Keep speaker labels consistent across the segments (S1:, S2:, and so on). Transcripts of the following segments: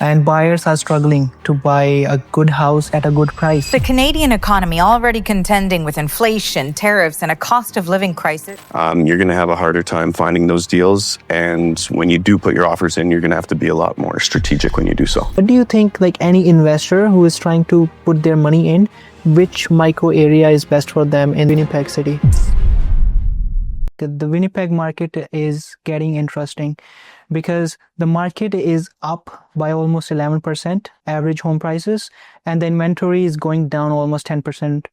S1: and buyers are struggling to buy a good house at a good price.
S2: The Canadian economy already contending with inflation, tariffs, and a cost of living crisis.
S3: You're going to have a harder time finding those deals, and when you do put your offers in, you're going to have to be a lot more strategic when you do so.
S1: What do you think, like any investor who is trying to put their money in, which micro area is best for them in Winnipeg City? The Winnipeg market is getting interesting because the market is up by almost 11% average home prices, and the inventory is going down almost 10%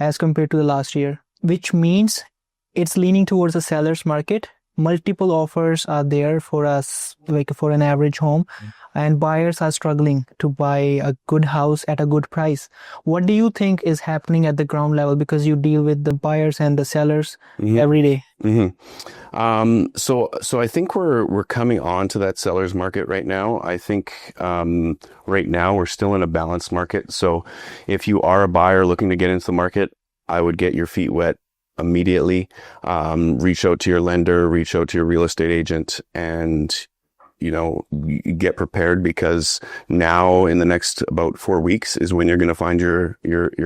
S1: as compared to the last year, which means it's leaning towards the seller's market. Multiple offers are there for us, like for an average home, and buyers are struggling to buy a good house at a good price. What do you think is happening at the ground level, because you deal with the buyers and the sellers every day?
S3: So I think we're coming on to that seller's market right now. I think right now we're still in a balanced market. So if you are a buyer looking to get into the market, I would get your feet wet immediately. Reach out to your lender, reach out to your real estate agent, and get prepared, because now in the next about 4 weeks is when you're going to find your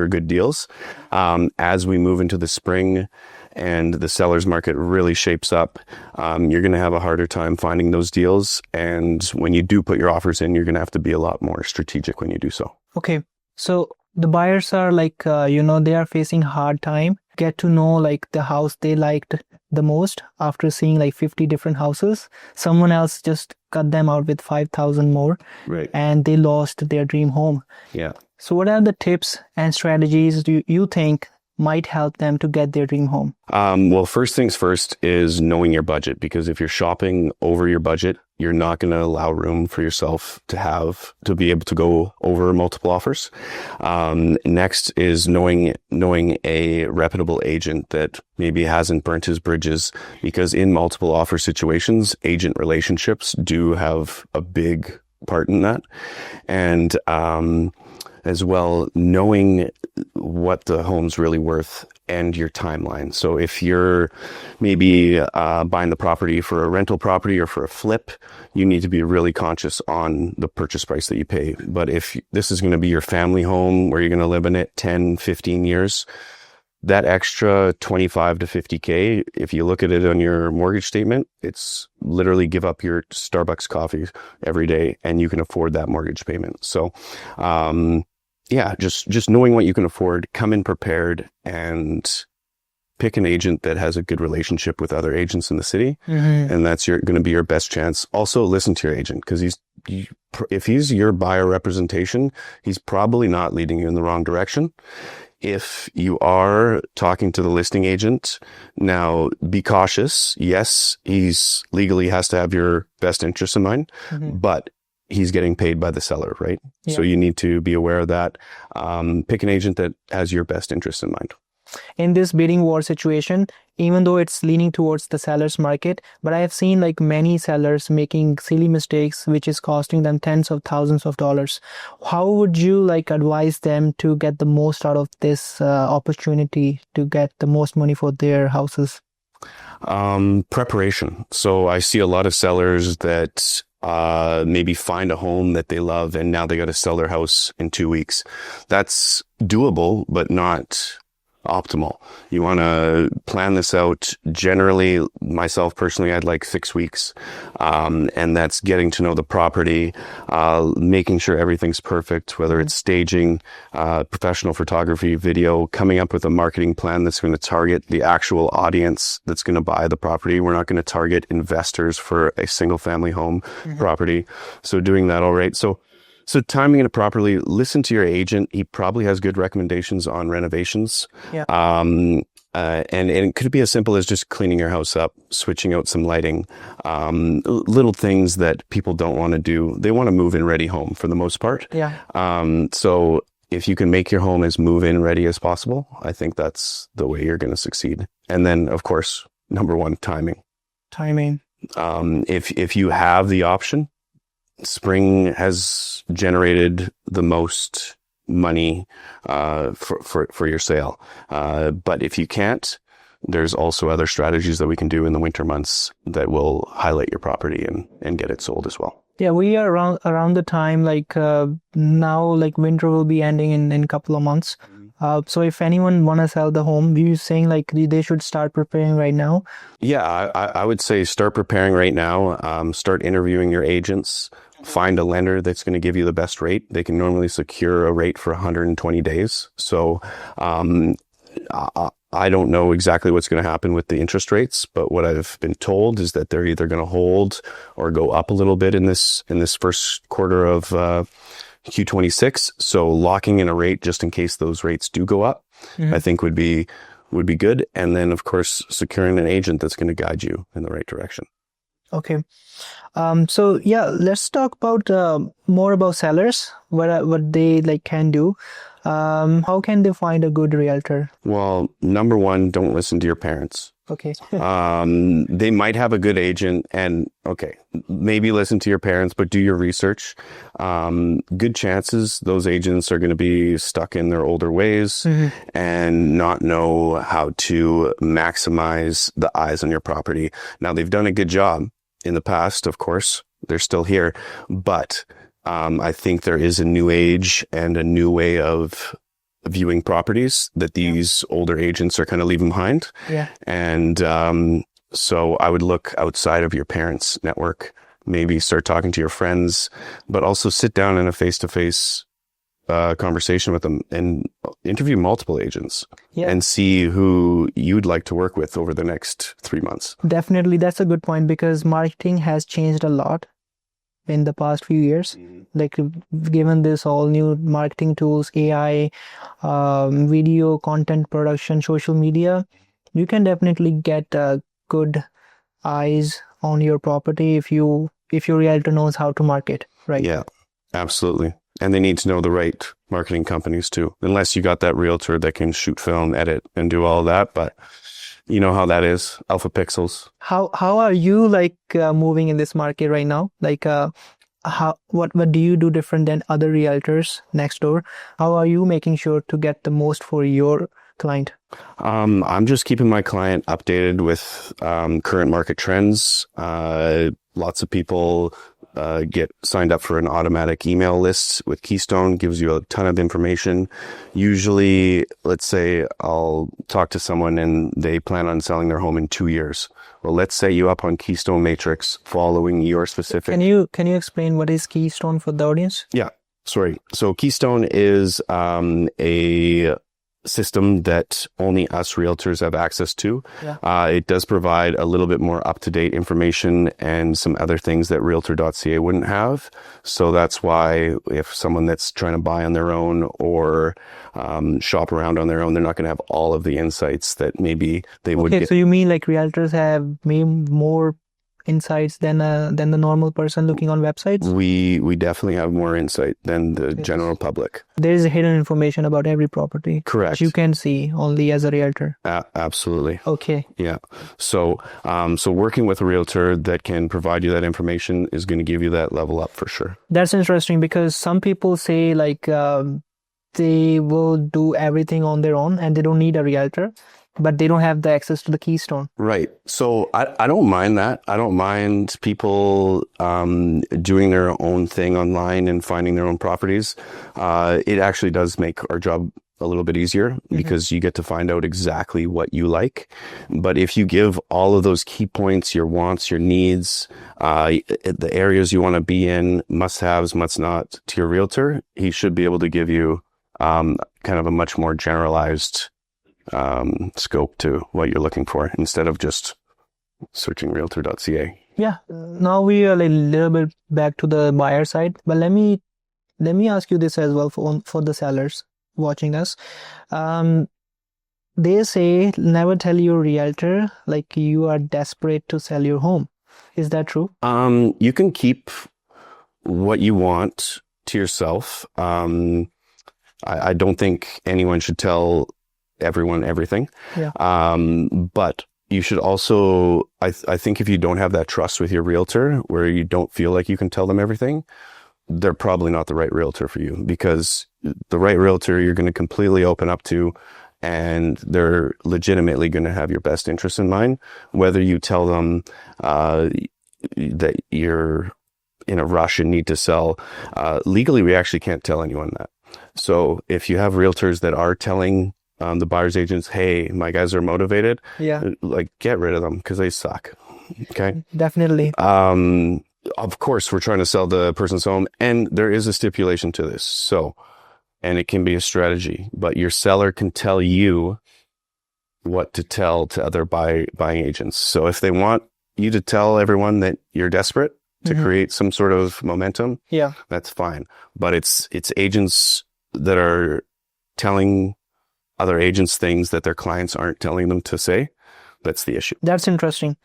S3: good deals. As we move into the spring and the seller's market really shapes up, you're going to have a harder time finding those deals. And when you do put your offers in, you're going to have to be a lot more strategic when you do so.
S1: Okay, so the buyers are like, they are facing hard time. Get to know like the house they liked the most after seeing like 50 different houses. Someone else just cut them out with 5,000 more,
S3: right?
S1: And they lost their dream home.
S3: Yeah.
S1: So what are the tips and strategies do you think might help them to get their dream home?
S3: Well, first things first is knowing your budget, because if you're shopping over your budget, you're not going to allow room for yourself to be able to go over multiple offers. Next is knowing a reputable agent that maybe hasn't burnt his bridges, because in multiple offer situations, agent relationships do have a big part in that. And, as well, knowing what the home's really worth and your timeline. So if you're maybe buying the property for a rental property or for a flip, you need to be really conscious on the purchase price that you pay. But if this is going to be your family home where you're going to live in it 10, 15 years, that extra 25 to 50K, if you look at it on your mortgage statement, it's literally give up your Starbucks coffee every day and you can afford that mortgage payment. So, just knowing what you can afford, come in prepared, and pick an agent that has a good relationship with other agents in the city. And that's going to be your best chance. Also, listen to your agent, because if he's your buyer representation, he's probably not leading you in the wrong direction. If you are talking to the listing agent, now be cautious. Yes, he's legally has to have your best interests in mind, but he's getting paid by the seller, right? Yeah. So you need to be aware of that. Pick an agent that has your best interest in mind.
S1: In this bidding war situation, even though it's leaning towards the seller's market, but I have seen like many sellers making silly mistakes, which is costing them tens of thousands of dollars. How would you like advise them to get the most out of this opportunity to get the most money for their houses?
S3: Preparation. So I see a lot of sellers that maybe find a home that they love and now they got to sell their house in 2 weeks. That's doable, but not optimal. You want to plan this out. Generally, myself personally, I'd like 6 weeks. And that's getting to know the property, making sure everything's perfect, whether it's staging, professional photography, video, coming up with a marketing plan that's going to target the actual audience that's going to buy the property. We're not going to target investors for a single family home property. So doing that all right. So timing it properly, listen to your agent. He probably has good recommendations on renovations.
S1: Yeah.
S3: And it could be as simple as just cleaning your house up, switching out some lighting, little things that people don't want to do. They want to move in ready home for the most part.
S1: Yeah.
S3: So if you can make your home as move in ready as possible, I think that's the way you're going to succeed. And then of course, number one, timing. If you have the option, spring has generated the most money for your sale. But if you can't, there's also other strategies that we can do in the winter months that will highlight your property and get it sold as well.
S1: Yeah, we are around the time like now, like winter will be ending in a couple of months. So if anyone want to sell the home, you saying like they should start preparing right now?
S3: Yeah, I would say start preparing right now. Start interviewing your agents. Find a lender that's going to give you the best rate. They can normally secure a rate for 120 days. So, I don't know exactly what's going to happen with the interest rates, but what I've been told is that they're either going to hold or go up a little bit in this first quarter of Q26. So locking in a rate just in case those rates do go up, I think would be good. And then of course securing an agent that's going to guide you in the right direction.
S1: Okay. So yeah, let's talk about more about sellers, what they like can do. How can they find a good realtor?
S3: Well, number one, don't listen to your parents.
S1: Okay.
S3: They might have a good agent, and okay, maybe listen to your parents, but do your research. Good chances those agents are going to be stuck in their older ways and not know how to maximize the eyes on your property. Now, they've done a good job in the past, of course. They're still here, but I think there is a new age and a new way of viewing properties that these older agents are kind of leaving behind.
S1: Yeah.
S3: And so I would look outside of your parents' network, maybe start talking to your friends, but also sit down in a face-to-face conversation with them and interview multiple agents and see who you'd like to work with over the next 3 months.
S1: Definitely, that's a good point because marketing has changed a lot in the past few years. Like given this all new marketing tools, AI, video content production, social media, you can definitely get good eyes on your property if your realtor knows how to market, right?
S3: Yeah, absolutely. And they need to know the right marketing companies too, unless you got that realtor that can shoot film, edit, and do all that. But you know how that is, alpha pixels.
S1: How are you like moving in this market right now? Like what do you do different than other realtors next door? How are you making sure to get the most for your client?
S3: I'm just keeping my client updated with current market trends. Lots of people get signed up for an automatic email list with Keystone, gives you a ton of information. Usually, let's say I'll talk to someone and they plan on selling their home in 2 years. Well, let's set you up on Keystone Matrix following your specific.
S1: Can you explain what is Keystone for the audience?
S3: Yeah, sorry. So Keystone is a system that only us realtors have access to. It does provide a little bit more up-to-date information and some other things that realtor.ca wouldn't have. So that's why if someone that's trying to buy on their own or shop around on their own, they're not going to have all of the insights that maybe they would get.
S1: So you mean like realtors have maybe more insights than the normal person looking on websites?
S3: We definitely have more insight than the general public.
S1: There is hidden information about every property.
S3: Correct.
S1: You can see only as a realtor.
S3: Absolutely.
S1: Okay.
S3: Yeah. So working with a realtor that can provide you that information is going to give you that level up for sure.
S1: That's interesting because some people say like they will do everything on their own and they don't need a realtor, but they don't have the access to the Keystone.
S3: Right. So I don't mind that. I don't mind people doing their own thing online and finding their own properties. It actually does make our job a little bit easier because you get to find out exactly what you like. But if you give all of those key points, your wants, your needs, the areas you want to be in, must-haves, must-not to your realtor, he should be able to give you kind of a much more generalized scope to what you're looking for instead of just searching realtor.ca.
S1: Yeah. Now we are a little bit back to the buyer side, but let me ask you this as well for the sellers watching us. They say never tell your realtor like you are desperate to sell your home. Is that true?
S3: You can keep what you want to yourself. I don't think anyone should tell everyone everything.
S1: Yeah.
S3: But you should also, I think if you don't have that trust with your realtor where you don't feel like you can tell them everything, they're probably not the right realtor for you, because the right realtor you're going to completely open up to and they're legitimately going to have your best interest in mind. Whether you tell them that you're in a rush and need to sell. Legally, we actually can't tell anyone that. So if you have realtors that are telling the buyer's agents, hey, my guys are motivated, like get rid of them because they suck. Okay.
S1: Definitely.
S3: Of course, we're trying to sell the person's home, and there is a stipulation to this. So, and it can be a strategy, but your seller can tell you what to tell to other buying agents. So if they want you to tell everyone that you're desperate to create some sort of momentum, that's fine. But it's agents that are telling other agents things that their clients aren't telling them to say. That's the issue.
S1: That's interesting,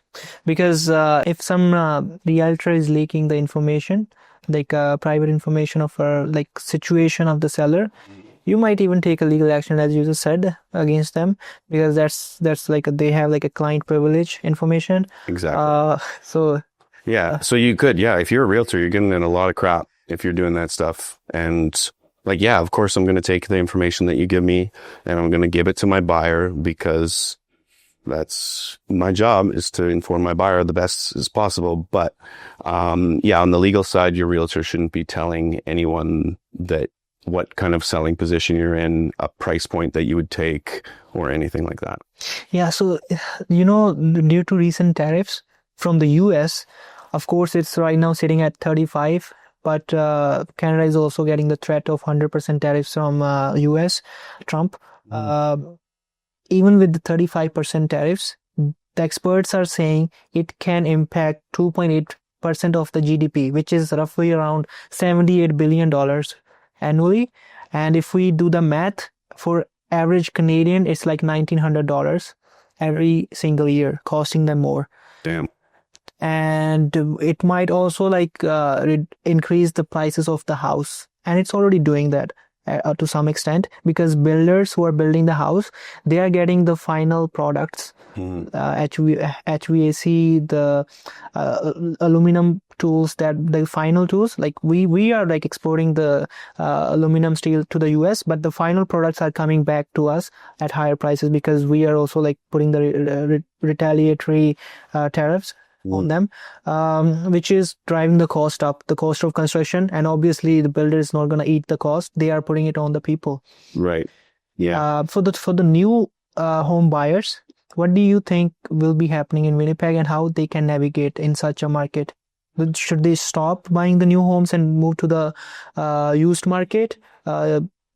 S1: because if some realtor is leaking the information, like private information of like situation of the seller, you might even take a legal action, as you just said, against them, because that's like they have like a client privilege information.
S3: Exactly.
S1: So
S3: you could, if you're a realtor, you're getting in a lot of crap if you're doing that stuff. And like, of course, I'm going to take the information that you give me and I'm going to give it to my buyer, because that's my job, is to inform my buyer the best as possible. But on the legal side, your realtor shouldn't be telling anyone that what kind of selling position you're in, a price point that you would take, or anything like that.
S1: Yeah, so due to recent tariffs from the US, of course it's right now sitting at 35, but Canada is also getting the threat of 100% tariffs from US, Trump. Even with the 35% tariffs, the experts are saying it can impact 2.8% of the GDP, which is roughly around $78 billion annually. And if we do the math, for average Canadian, it's like $1,900 every single year, costing them more.
S3: Damn.
S1: And it might also like increase the prices of the house. And it's already doing that. To some extent, because builders who are building the house, they are getting the final products, HVAC, the aluminum tools, that the final tools, like we are like exporting the aluminum steel to the US, but the final products are coming back to us at higher prices, because we are also like putting the retaliatory tariffs on them, which is driving the cost up, the cost of construction. And obviously the builder is not going to eat the cost, they are putting it on the people.
S3: Right. Yeah.
S1: For the new home buyers, what do you think will be happening in Winnipeg, and how they can navigate in such a market? Should they stop buying the new homes and move to the used market?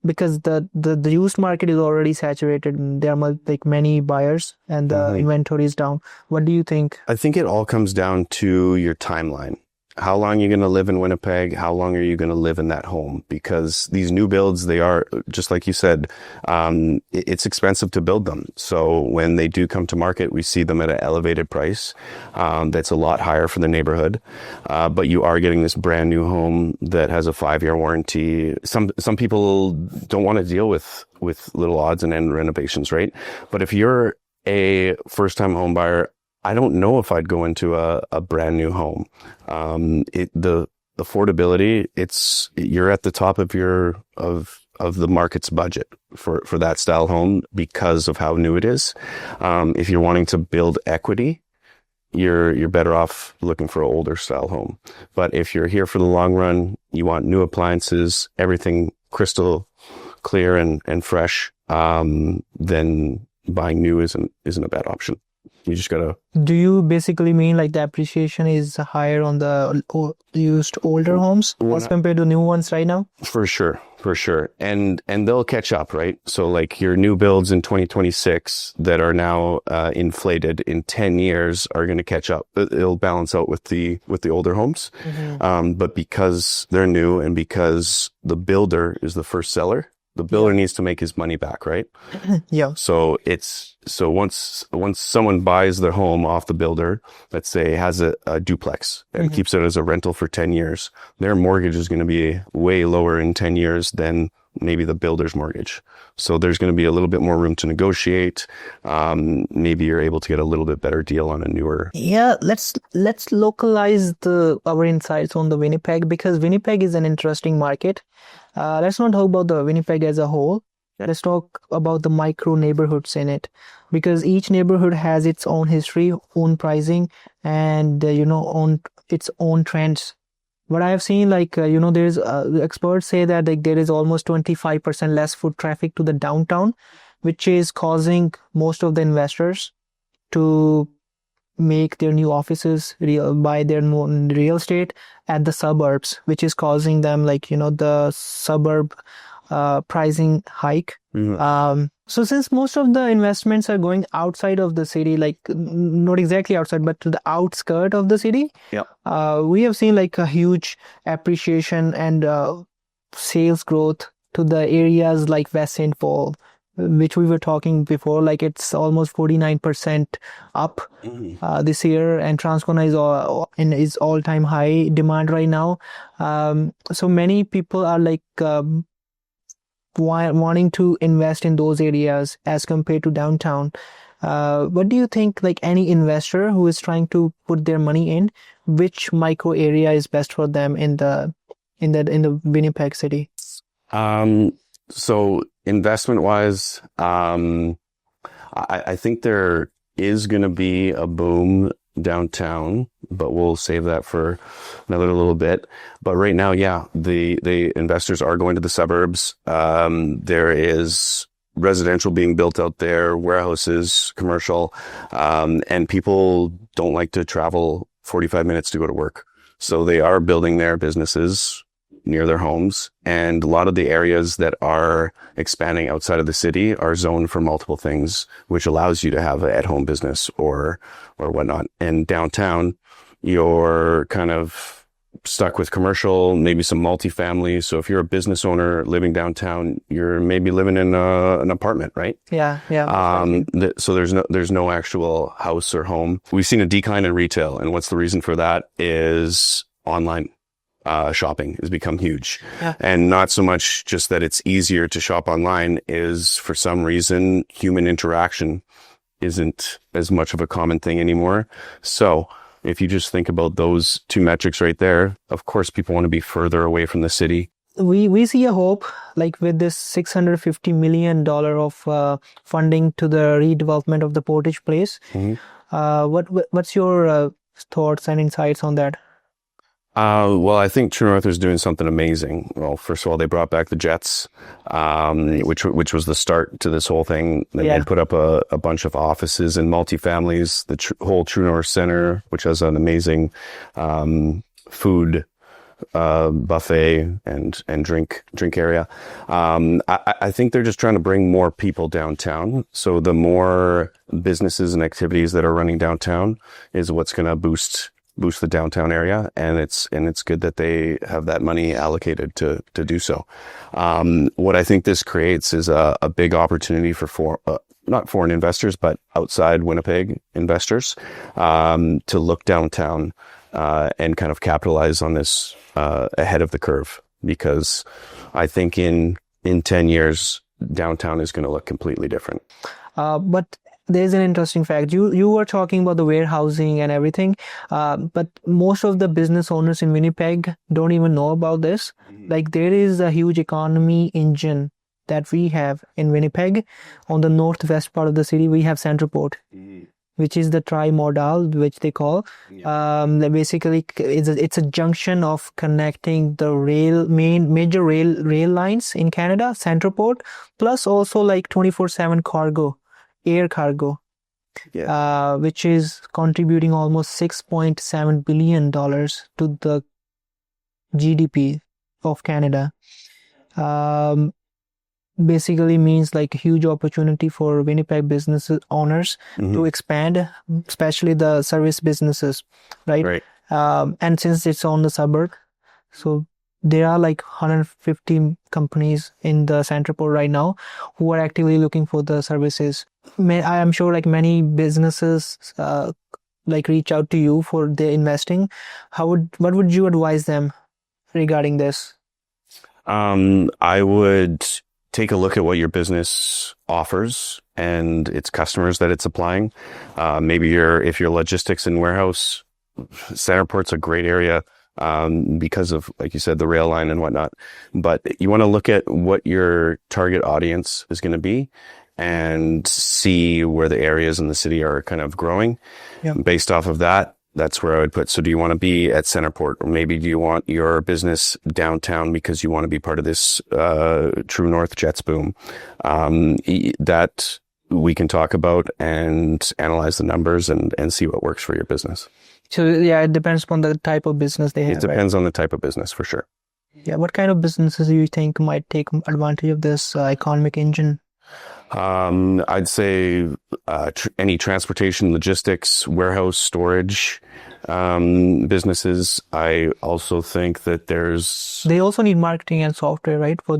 S1: Because the used market is already saturated. There are like many buyers, and the inventory is down. What do you think?
S3: I think it all comes down to your timeline. How long are you going to live in Winnipeg? How long are you going to live in that home? Because these new builds, they are, just like you said, it's expensive to build them. So when they do come to market, we see them at an elevated price. That's a lot higher for the neighborhood. But you are getting this brand new home that has a 5-year warranty. Some people don't want to deal with little odds and end renovations, right? But if you're a first-time home buyer, I don't know if I'd go into a brand new home. The affordability, you're at the top of the market's budget for that style home because of how new it is. If you're wanting to build equity, you're better off looking for an older style home. But if you're here for the long run, you want new appliances, everything crystal clear and fresh, then buying new isn't a bad option. You just gotta.
S1: Do you basically mean like the appreciation is higher on the used older homes as compared to new ones right now? For sure. And they'll catch up, right? So like your new builds in 2026 that are now inflated in 10 years are going to catch up. It'll balance out with the older homes. But because they're new and because the builder is the first seller, the builder needs to make his money back, right? Yeah. So once someone buys their home off the builder, let's say has a duplex and keeps it as a rental for 10 years, their mortgage is going to be way lower in 10 years than maybe the builder's mortgage. So there's going to be a little bit more room to negotiate. Maybe you're able to get a little bit better deal on a newer. Yeah, let's localize our insights on the Winnipeg, because Winnipeg is an interesting market. Let's not talk about the Winnipeg as a whole. Let's talk about the micro neighborhoods in it, because each neighborhood has its own history, own pricing, and on its own trends what I have seen, like, there's experts say that like there is almost 25% less foot traffic to the downtown, which is causing most of the investors to make their new offices buy their real estate at the suburbs, which is causing them like, the suburb pricing hike. So since most of the investments are going outside of the city, like not exactly outside, but to the outskirt of the city, we have seen like a huge appreciation and sales growth to the areas like West St. Paul, which we were talking before, like it's almost 49% up this year, and Transcona is in its all-time high demand right now. So many people are like wanting to invest in those areas as compared to downtown. What do you think, like any investor who is trying to put their money in, which micro area is best for them in the Winnipeg city?
S3: So investment wise, I think there is going to be a boom downtown, but we'll save that for another little bit. But right now, the investors are going to the suburbs. There is residential being built out there, warehouses, commercial, and people don't like to travel 45 minutes to go to work. So they are building their businesses near their homes, and a lot of the areas that are expanding outside of the city are zoned for multiple things, which allows you to have an at-home business or whatnot. And downtown, you're kind of stuck with commercial, maybe some multifamily. So if you're a business owner living downtown, you're maybe living in an apartment, right?
S1: Yeah.
S3: So there's no actual house or home. We've seen a decline in retail, and what's the reason for that is online. Shopping has become huge. And not so much just that it's easier to shop online, is for some reason human interaction isn't as much of a common thing anymore. So if you just think about those two metrics right there, of course people want to be further away from the city.
S1: We see a hope, like with this $650 million of funding to the redevelopment of the Portage Place. What's your thoughts and insights on that?
S3: Well, I think True North is doing something amazing. Well, first of all, they brought back the Jets, which was the start to this whole thing. They put up a bunch of offices and multifamilies, the whole True North Center, which has an amazing food buffet and drink area. I think they're just trying to bring more people downtown. So the more businesses and activities that are running downtown is what's going to boost the downtown area, and it's good that they have that money allocated to do so. What I think this creates is a big opportunity for not foreign investors, but outside Winnipeg investors to look downtown and kind of capitalize on this ahead of the curve, because I think in 10 years downtown is going to look completely different.
S1: But there's an interesting fact. You were talking about the warehousing and everything, but most of the business owners in Winnipeg don't even know about this. Like, there is a huge economy engine that we have in Winnipeg. On the northwest part of the city, we have CentrePort, which is the tri-modal, which they call. Basically, it's a junction of connecting the major rail lines in Canada, CentrePort, plus also like 24/7 cargo. Air cargo, which is contributing almost $6.7 billion to the GDP of Canada. Basically means like a huge opportunity for Winnipeg business owners to expand, especially the service businesses, right? And since it's on the suburb, so there are like 150 companies in the CentrePort right now who are actively looking for the services. I am sure like many businesses like reach out to you for their investing. What would you advise them regarding this?
S3: I would take a look at what your business offers and its customers that it's applying. Maybe if you're logistics and warehouse, CentrePort's a great area. Because of, like you said, the rail line and whatnot. But you want to look at what your target audience is going to be and see where the areas in the city are kind of growing. Based off of that, That's where I would put. So do you want to be at CentrePort, or maybe do you want your business downtown because you want to be part of this True North Jets boom? That we can talk about and analyze the numbers and see what works for your business.
S1: So yeah, it depends upon the type of business they have.
S3: It depends on the type of business for sure.
S1: Yeah, what kind of businesses do you think might take advantage of this economic engine?
S3: I'd say any transportation, logistics, warehouse, storage businesses. I also think that
S1: they also need marketing and software, right, for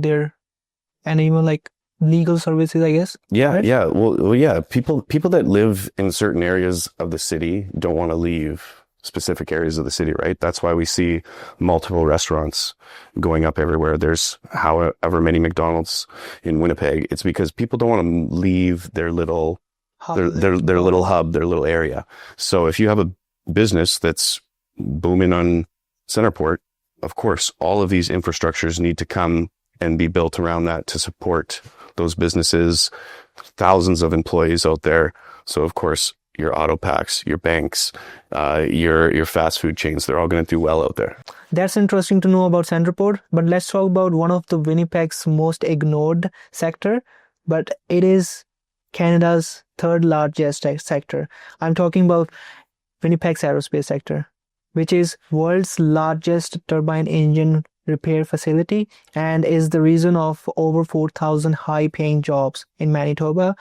S1: and even like legal services, I guess.
S3: Yeah,
S1: right?
S3: yeah. Well, yeah. People that live in certain areas of the city don't want to leave specific areas of the city, right? That's why we see multiple restaurants going up everywhere. There's however many McDonald's in Winnipeg. It's because people don't want to leave their little their little hub, their little area. So if you have a business that's booming on CentrePort, of course, all of these infrastructures need to come and be built around that to support those businesses, thousands of employees out there. So of course, your auto packs, your banks, your fast food chains, they're all going to do well out there.
S1: That's interesting to know about CentrePort, but let's talk about one of the Winnipeg's most ignored sector, but it is Canada's third largest sector. I'm talking about Winnipeg's aerospace sector, which is world's largest turbine engine repair facility and is the reason of over 4,000 high-paying jobs in Manitoba,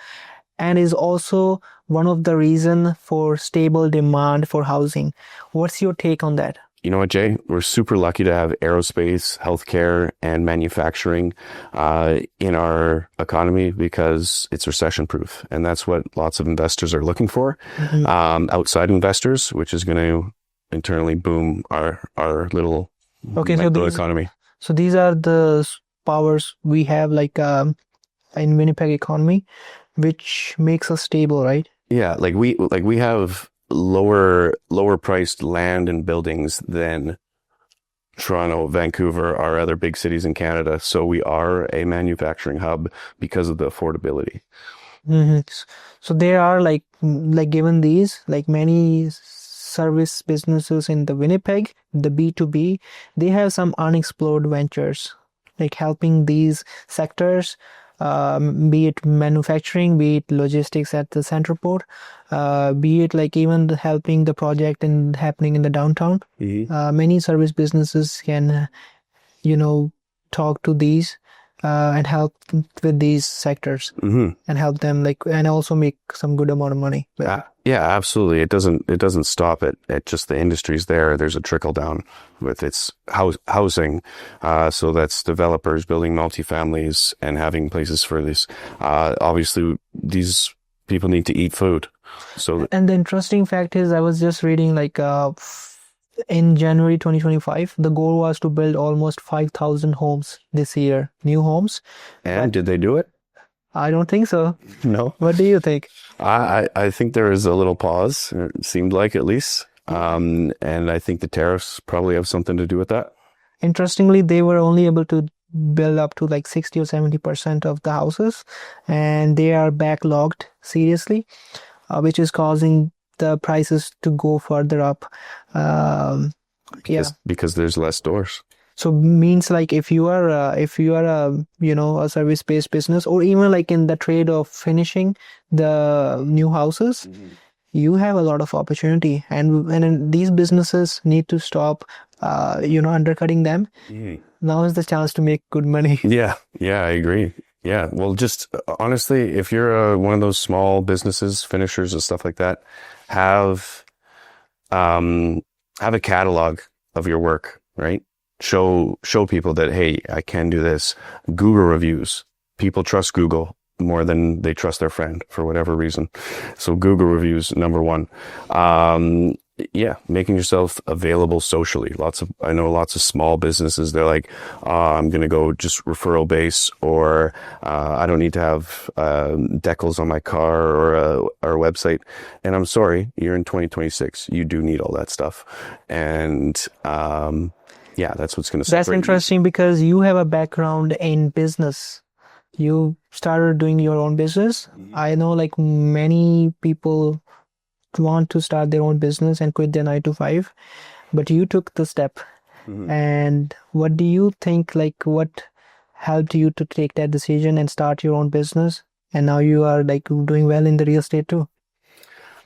S1: and is also one of the reason for stable demand for housing. What's your take on that?
S3: You know what, Jay? We're super lucky to have aerospace, healthcare, and manufacturing in our economy because it's recession-proof, and that's what lots of investors are looking for. Outside investors, which is going to internally boom our little economy.
S1: So these are the powers we have, like in Winnipeg economy, which makes us stable, right?
S3: Yeah, we have lower priced land and buildings than Toronto, Vancouver, our other big cities in Canada. So we are a manufacturing hub because of the affordability.
S1: So there are like given these, like many service businesses in the Winnipeg, the B2B, they have some unexplored ventures, like helping these sectors, be it manufacturing, be it logistics at the CentrePort, be it like even helping the project and happening in the downtown. Many service businesses can, talk to these and help with these sectors and help them and also make some good amount of money.
S3: Yeah, absolutely. It doesn't stop at just the industries there. There's a trickle down with its housing. So that's developers building multifamilies and having places for this. Obviously, these people need to eat food.
S1: And the interesting fact is, I was just reading in January 2025, the goal was to build almost 5,000 homes this year, new homes.
S3: And did they do it?
S1: I don't think so.
S3: No.
S1: What do you think?
S3: I think there is a little pause. It seemed like, at least. And I think the tariffs probably have something to do with that.
S1: Interestingly, they were only able to build up to 60 or 70% of the houses, and they are backlogged seriously, which is causing the prices to go further up.
S3: Because there's less doors.
S1: So means if you are a service-based business, or even in the trade of finishing the new houses, you have a lot of opportunity, and these businesses need to stop undercutting them. Now is the chance to make good money.
S3: Yeah, I agree. Yeah, well, just honestly, if you're one of those small businesses, finishers and stuff like that, have a catalog of your work, right? Show people that, hey, I can do this. Google reviews. People trust Google more than they trust their friend for whatever reason. So Google reviews, number one. Making yourself available socially. I know lots of small businesses, they're like, I'm going to go just referral base, or I don't need to have decals on my car or a website. And I'm sorry, you're in 2026. You do need all that stuff. And that's what's going to separate.
S1: That's interesting because you have a background in business. You started doing your own business. I know many people want to start their own business and quit their 9 to 5, but you took the step. And what do you think, like, what helped you to take that decision and start your own business? And now you are like doing well in the real estate too.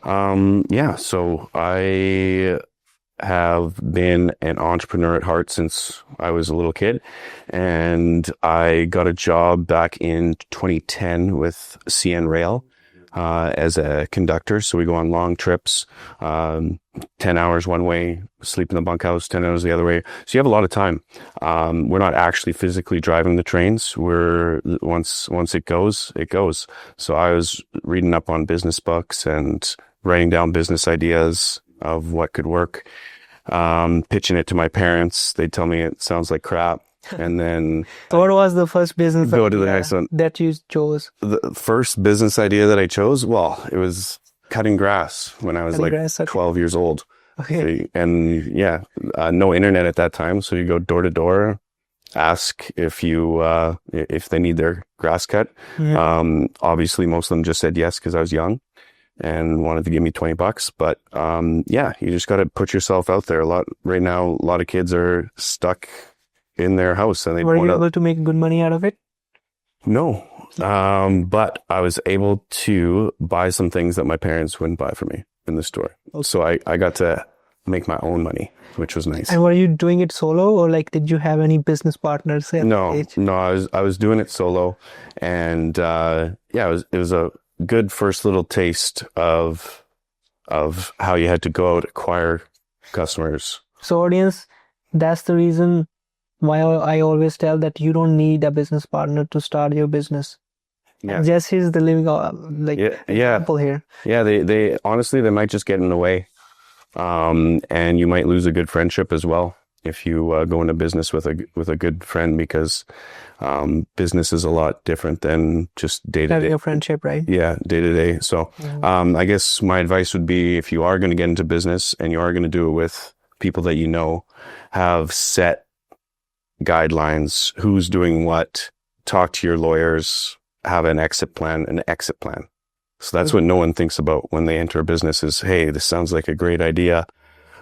S3: Yeah, so I have been an entrepreneur at heart since I was a little kid, and I got a job back in 2010 with CN Rail as a conductor. So we go on long trips, 10 hours one way, sleep in the bunkhouse, 10 hours the other way. So you have a lot of time. We're not actually physically driving the trains. We're once it goes, it goes. So I was reading up on business books and writing down business ideas of what could work, pitching it to my parents. They'd tell me it sounds like crap. And then
S1: So what was the first business
S3: go to the
S1: idea
S3: next one.
S1: that you chose?
S3: The first business idea that I chose, well, it was cutting grass when I was
S1: Cutting
S3: like
S1: grass, okay.
S3: 12 years old.
S1: Okay.
S3: And yeah, no internet at that time. So you go door to door, ask if they need their grass cut. Obviously most of them just said yes because I was young and wanted to give me $20. But yeah, you just got to put yourself out there. Right now, a lot of kids are stuck in their house and they
S1: Were you
S3: want to.
S1: able to make good money out of it?
S3: No. But I was able to buy some things that my parents wouldn't buy for me in the store. So I got to make my own money, which was nice.
S1: And were you doing it solo, or like did you have any business partners at
S3: No,
S1: that age?
S3: I was doing it solo, and yeah, it was a good first little taste of how you had to go out acquire customers.
S1: So audience, that's the reason why I always tell that you don't need a business partner to start your business.
S3: Yeah.
S1: And Jesse is the living example here.
S3: Yeah, they honestly, they might just get in the way. And you might lose a good friendship as well if you go into business with a good friend, because business is a lot different than just day to
S1: Having
S3: day.
S1: a friendship, right?
S3: Yeah, day to day. So I guess my advice would be, if you are going to get into business and you are going to do it with people that you know, have set guidelines, who's doing what, talk to your lawyers, have an exit plan. So that's what no one thinks about when they enter a business is, hey, this sounds like a great idea,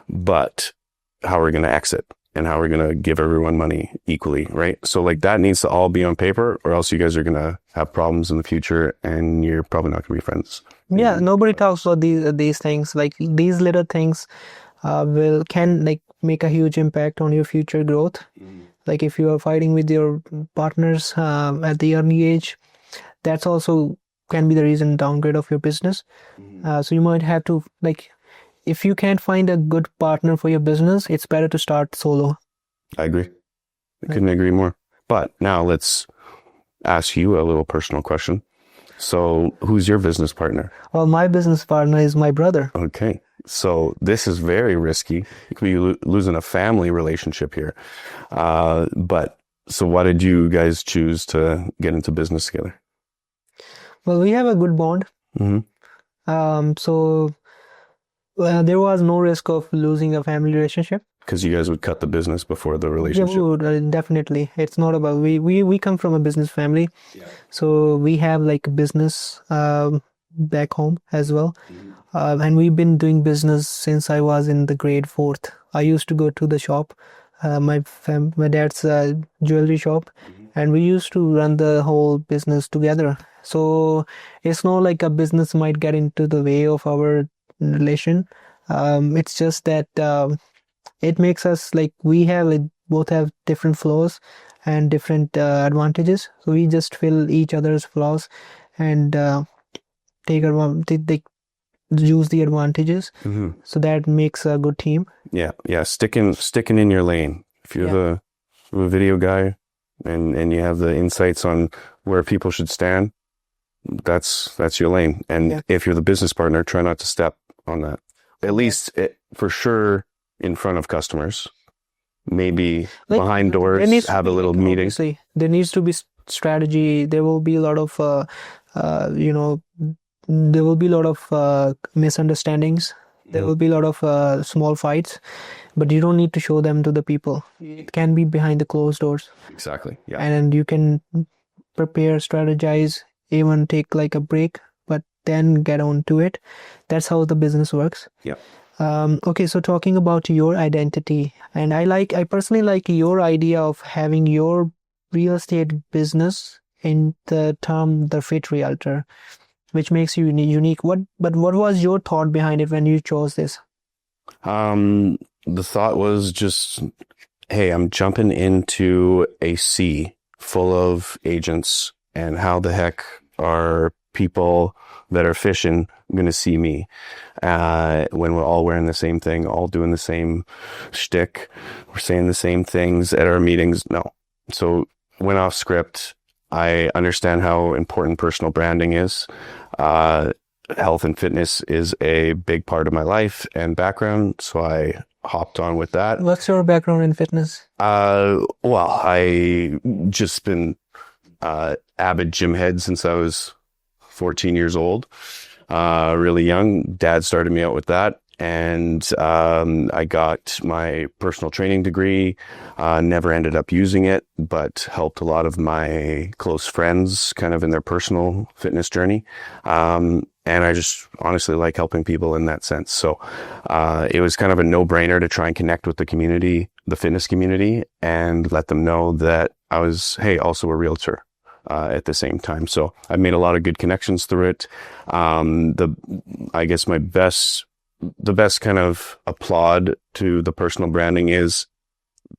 S3: but how are we going to exit and how are we going to give everyone money equally, right? So like that needs to all be on paper, or else you guys are going to have problems in the future and you're probably not going to be friends.
S1: Yeah, nobody talks about these things. Like these little things can like make a huge impact on your future growth. Like if you are fighting with your partners at the early age, that's also can be the reason downgrade of your business. So you might have to, like, if you can't find a good partner for your business, it's better to start solo.
S3: I agree. I couldn't agree more. But now let's ask you a little personal question. So who's your business partner?
S1: Well, my business partner is my brother.
S3: Okay. So this is very risky. You could be losing a family relationship here. But so why did you guys choose to get into business together?
S1: Well, we have a good bond. So there was no risk of losing a family relationship.
S3: Because you guys would cut the business before the
S1: Yeah,
S3: relationship.
S1: we would, definitely. It's not about, we come from a business family. So we have like a business back home as well. And we've been doing business since I was in the grade 4th. I used to go to the shop, my dad's jewelry shop, and we used to run the whole business together. So it's not like a business might get into the way of our relation. It's just that it makes us like both have different flaws and different advantages. So we just fill each other's flaws and use the advantages. So that makes a good team.
S3: Yeah. Sticking in your lane. If you're the video guy and you have the insights on where people should stand, that's your lane. And if you're the business partner, try not to step on that. At least for sure in front of customers. Maybe like, behind doors, have a little meeting.
S1: Obviously, there needs to be strategy. There will be a lot of there will be a lot of misunderstandings. There will be a lot of small fights, but you don't need to show them to the people. It can be behind the closed doors.
S3: Exactly. Yeah.
S1: And you can prepare, strategize, even take like a break, but then get on to it. That's how the business works.
S3: Yeah.
S1: Okay, so talking about your identity, and I personally like your idea of having your real estate business in the term the Fit Realtor, which makes you unique. But what was your thought behind it when you chose this?
S3: The thought was just, hey, I'm jumping into a sea full of agents, and how the heck are people that are fishing going to see me when we're all wearing the same thing, all doing the same shtick, we're saying the same things at our meetings? No. So went off script. I understand how important personal branding is. Health and fitness is a big part of my life and background, so I hopped on with that.
S1: What's your background in fitness?
S3: Well, I just been avid gym head since I was 14 years old. Really young. Dad started me out with that. And I got my personal training degree, never ended up using it, but helped a lot of my close friends kind of in their personal fitness journey. And I just honestly like helping people in that sense. So it was kind of a no-brainer to try and connect with the community, the fitness community, and let them know that I was, hey, also a realtor at the same time. So I made a lot of good connections through it. I guess the best kind of applaud to the personal branding is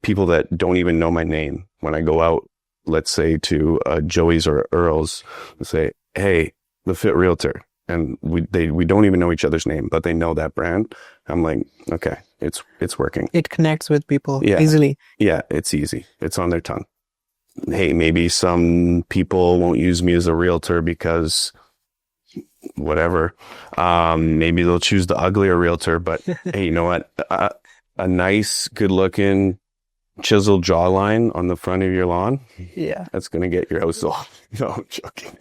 S3: people that don't even know my name. When I go out, let's say to Joey's or Earl's, they say, hey, the Fit Realtor. And we don't even know each other's name, but they know that brand. I'm like, okay, it's working.
S1: It connects with people easily.
S3: Yeah, it's easy. It's on their tongue. Hey, maybe some people won't use me as a realtor because whatever. Maybe they'll choose the uglier realtor, but hey, you know what? A nice, good looking, chiseled jawline on the front of your lawn.
S1: Yeah.
S3: That's going to get your house off. No, I'm joking.